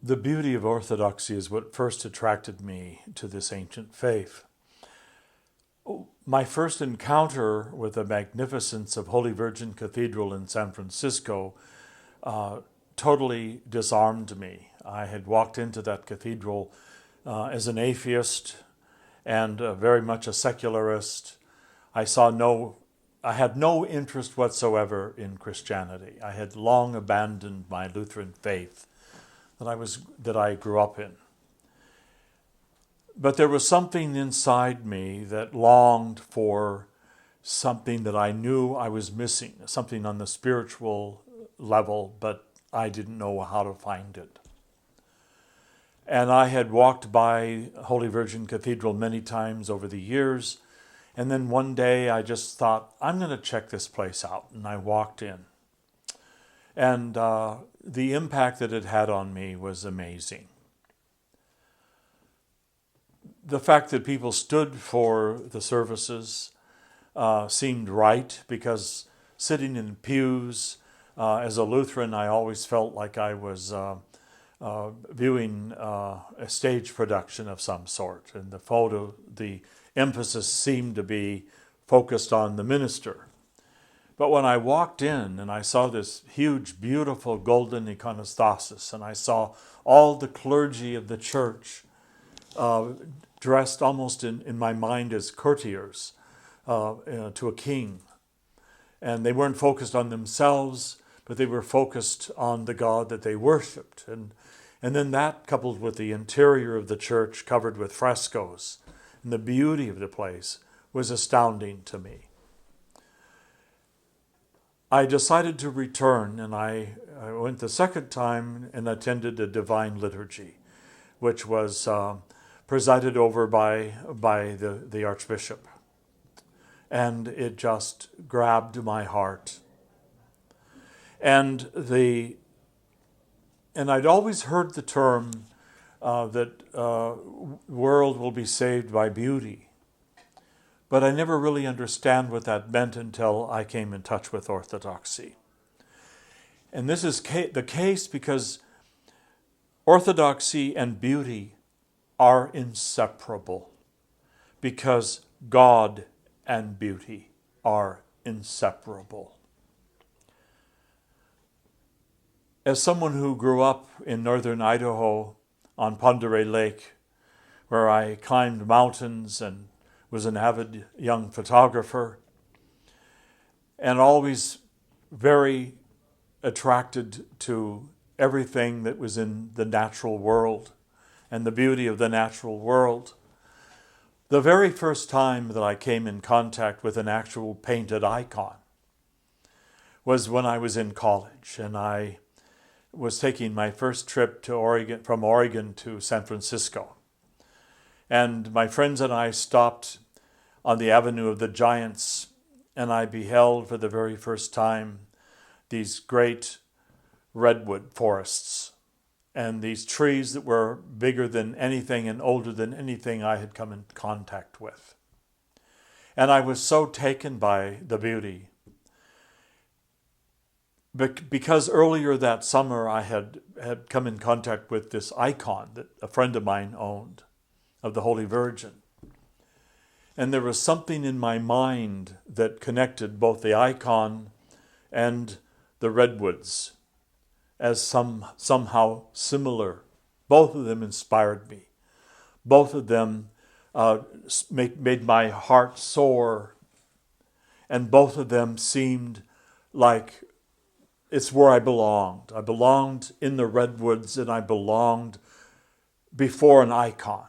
The beauty of Orthodoxy is what first attracted me to this ancient faith. My first encounter with the magnificence of Holy Virgin Cathedral in San Francisco totally disarmed me. I had walked into that cathedral as an atheist and very much a secularist. I had no interest whatsoever in Christianity. I had long abandoned my Lutheran faith that I grew up in. But there was something inside me that longed for something that I knew I was missing, something on the spiritual level, but I didn't know how to find it. And I had walked by Holy Virgin Cathedral many times over the years, and then one day I just thought, I'm going to check this place out, and I walked in. And the impact that it had on me was amazing. The fact that people stood for the services seemed right, because sitting in pews as a Lutheran, I always felt like I was viewing a stage production of some sort. And the emphasis seemed to be focused on the minister. But when I walked in and I saw this huge, beautiful golden iconostasis, and I saw all the clergy of the church dressed almost in my mind as courtiers to a king. And they weren't focused on themselves, but they were focused on the God that they worshipped. And then that, coupled with the interior of the church covered with frescoes, and the beauty of the place, was astounding to me. I decided to return, and I went the second time and attended a divine liturgy, which was presided over by the Archbishop. And it just grabbed my heart. And I'd always heard the term that world will be saved by beauty. But I never really understand what that meant until I came in touch with Orthodoxy. And this is the case because Orthodoxy and beauty are inseparable, because God and beauty are inseparable. As someone who grew up in northern Idaho on Pend Oreille Lake, where I climbed mountains and was an avid young photographer, and always very attracted to everything that was in the natural world and the beauty of the natural world. The very first time that I came in contact with an actual painted icon was when I was in college, and I was taking my first trip to from Oregon to San Francisco. And my friends and I stopped on the Avenue of the Giants, and I beheld for the very first time these great redwood forests and these trees that were bigger than anything and older than anything I had come in contact with. And I was so taken by the beauty. Because earlier that summer I had come in contact with this icon that a friend of mine owned of the Holy Virgin. And there was something in my mind that connected both the icon and the redwoods as somehow similar. Both of them inspired me. Both of them made my heart soar. And both of them seemed like it's where I belonged. I belonged in the redwoods, and I belonged before an icon.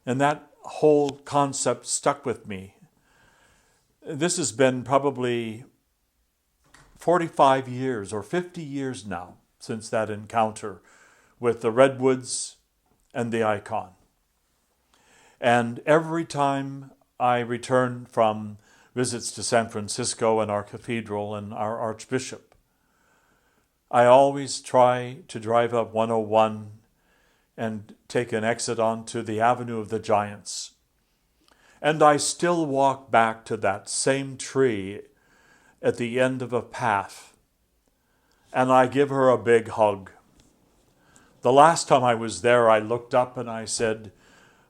And that whole concept stuck with me. This has been probably 45 years or 50 years now since that encounter with the redwoods and the icon. And every time I return from visits to San Francisco and our cathedral and our archbishop, I always try to drive up 101 and take an exit onto the Avenue of the Giants. And I still walk back to that same tree at the end of a path, and I give her a big hug. The last time I was there, I looked up and I said,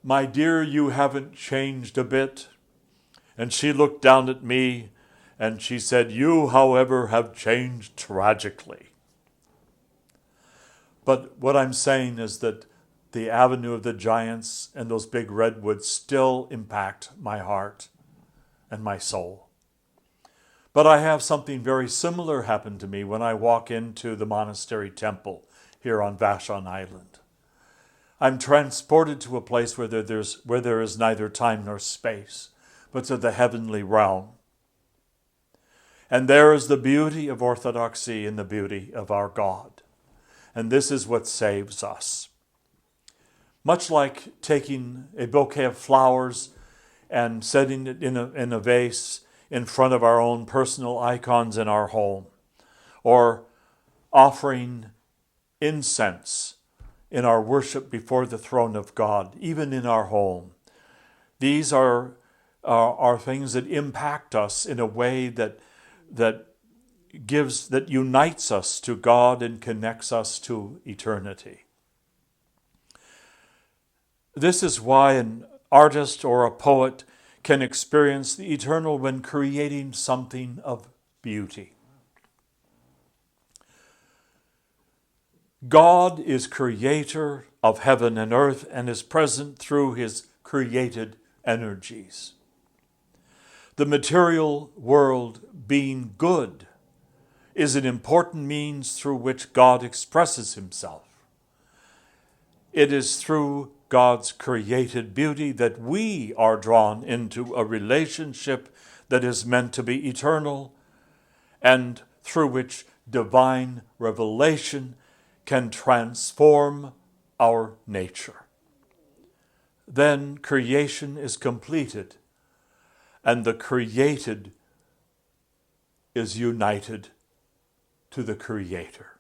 "My dear, you haven't changed a bit." And she looked down at me and she said, "You, however, have changed tragically." But what I'm saying is that the Avenue of the Giants and those big redwoods still impact my heart and my soul. But I have something very similar happen to me when I walk into the monastery temple here on Vashon Island. I'm transported to a place where there is neither time nor space, but to the heavenly realm. And there is the beauty of orthodoxy and the beauty of our God. And this is what saves us. Much like taking a bouquet of flowers and setting it in a vase in front of our own personal icons in our home, or offering incense in our worship before the throne of God, even in our home. These are things that impact us in a way that unites us to God and connects us to eternity. This is why an artist or a poet can experience the eternal when creating something of beauty. God is creator of heaven and earth and is present through his created energies. The material world being good is an important means through which God expresses himself. It is through God's created beauty that we are drawn into a relationship that is meant to be eternal, and through which divine revelation can transform our nature. Then creation is completed, and the created is united to the Creator.